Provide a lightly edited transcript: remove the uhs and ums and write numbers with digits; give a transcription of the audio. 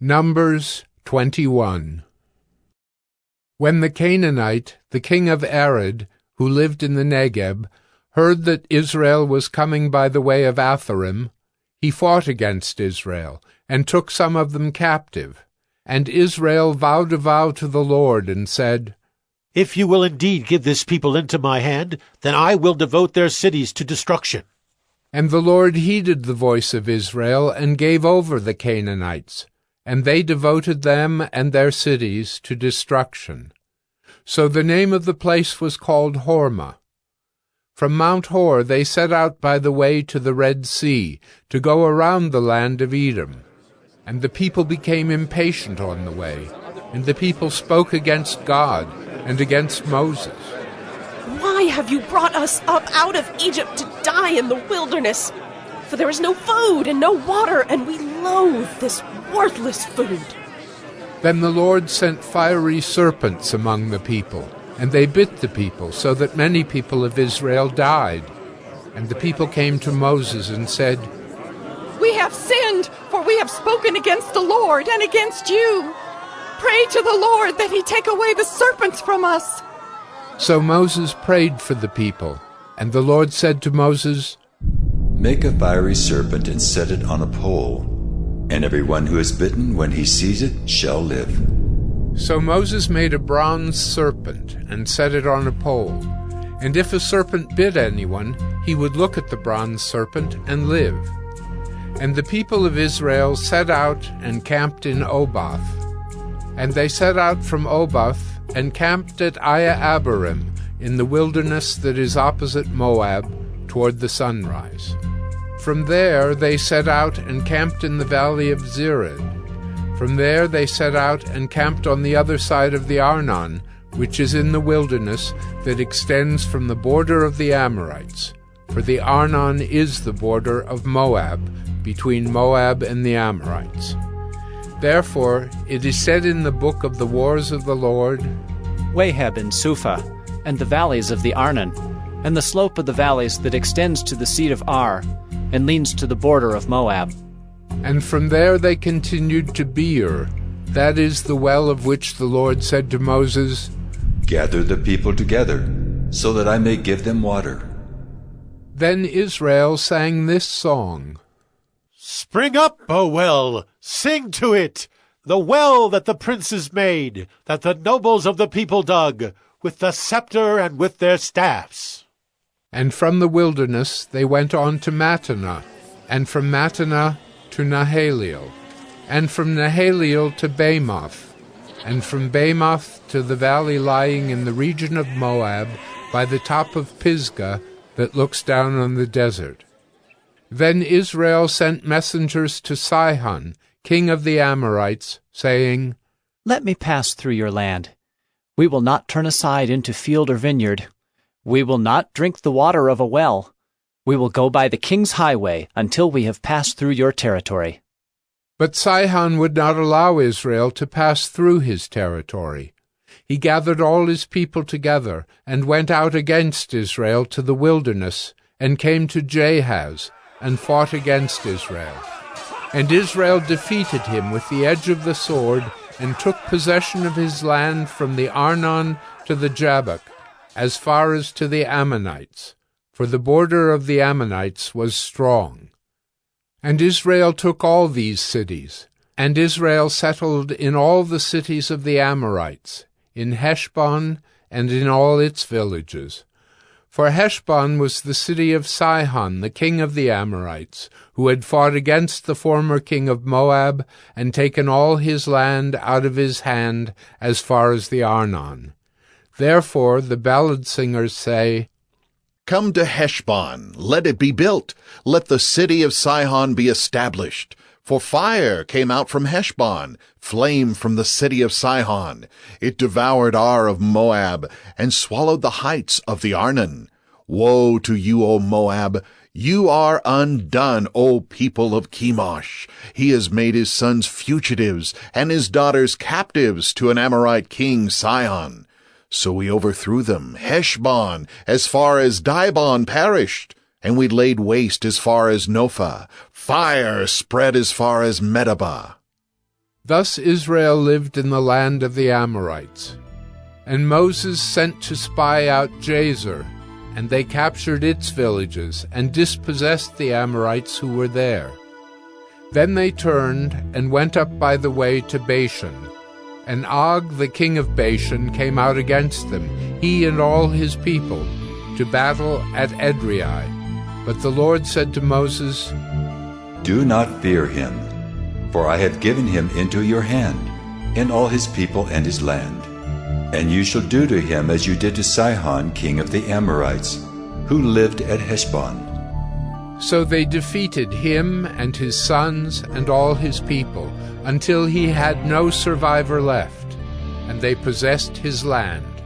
Numbers 21. When the Canaanite, the king of Arad, who lived in the Negeb, heard that Israel was coming by the way of Atharim, he fought against Israel, and took some of them captive. And Israel vowed a vow to the Lord, and said, If you will indeed give this people into my hand, then I will devote their cities to destruction. And the Lord heeded the voice of Israel, and gave over the Canaanites, and they devoted them and their cities to destruction. So the name of the place was called Hormah. From Mount Hor they set out by the way to the Red Sea, to go around the land of Edom. And the people became impatient on the way, and the people spoke against God and against Moses. Why have you brought us up out of Egypt to die in the wilderness? For there is no food and no water, and we loathe this worthless food. Then the Lord sent fiery serpents among the people, and they bit the people, so that many people of Israel died. And the people came to Moses and said, We have sinned, for we have spoken against the Lord and against you. Pray to the Lord that he take away the serpents from us. So Moses prayed for the people, and the Lord said to Moses, Make a fiery serpent and set it on a pole, and everyone who is bitten when he sees it shall live. So Moses made a bronze serpent and set it on a pole. And if a serpent bit anyone, he would look at the bronze serpent and live. And the people of Israel set out and camped in Oboth. And they set out from Oboth and camped at Abarim in the wilderness that is opposite Moab toward the sunrise. From there they set out and camped in the valley of Zered. From there they set out and camped on the other side of the Arnon, which is in the wilderness that extends from the border of the Amorites. For the Arnon is the border of Moab, between Moab and the Amorites. Therefore it is said in the book of the wars of the Lord, Waheb and Suphah, and the valleys of the Arnon, and the slope of the valleys that extends to the seat of Ar, and leans to the border of Moab. And from there they continued to Beer, that is the well of which the Lord said to Moses, Gather the people together, so that I may give them water. Then Israel sang this song, Spring up, O well, sing to it, the well that the princes made, that the nobles of the people dug, with the scepter and with their staffs. And from the wilderness they went on to Mattanah, and from Mattanah to Nahaliel, and from Nahaliel to Bamoth, and from Bamoth to the valley lying in the region of Moab by the top of Pisgah that looks down on the desert. Then Israel sent messengers to Sihon, king of the Amorites, saying, Let me pass through your land. We will not turn aside into field or vineyard. We will not drink the water of a well. We will go by the king's highway until we have passed through your territory. But Sihon would not allow Israel to pass through his territory. He gathered all his people together and went out against Israel to the wilderness, and came to Jahaz, and fought against Israel. And Israel defeated him with the edge of the sword, and took possession of his land from the Arnon to the Jabbok, as far as to the Ammonites, for the border of the Ammonites was strong. And Israel took all these cities, and Israel settled in all the cities of the Amorites, in Heshbon and in all its villages. For Heshbon was the city of Sihon, the king of the Amorites, who had fought against the former king of Moab, and taken all his land out of his hand as far as the Arnon. Therefore the ballad singers say, Come to Heshbon, let it be built, let the city of Sihon be established. For fire came out from Heshbon, flame from the city of Sihon. It devoured Ar of Moab, and swallowed the heights of the Arnon. Woe to you, O Moab! You are undone, O people of Chemosh. He has made his sons fugitives, and his daughters captives to an Amorite king, Sihon. So we overthrew them. Heshbon, as far as Dibon, perished, and we laid waste as far as Nophah. Fire spread as far as Medeba. Thus Israel lived in the land of the Amorites. And Moses sent to spy out Jazer, and they captured its villages and dispossessed the Amorites who were there. Then they turned and went up by the way to Bashan. And Og the king of Bashan came out against them, he and all his people, to battle at Edrei. But the Lord said to Moses, Do not fear him, for I have given him into your hand, and all his people and his land. And you shall do to him as you did to Sihon king of the Amorites, who lived at Heshbon. So they defeated him and his sons and all his people, until he had no survivor left, and they possessed his land.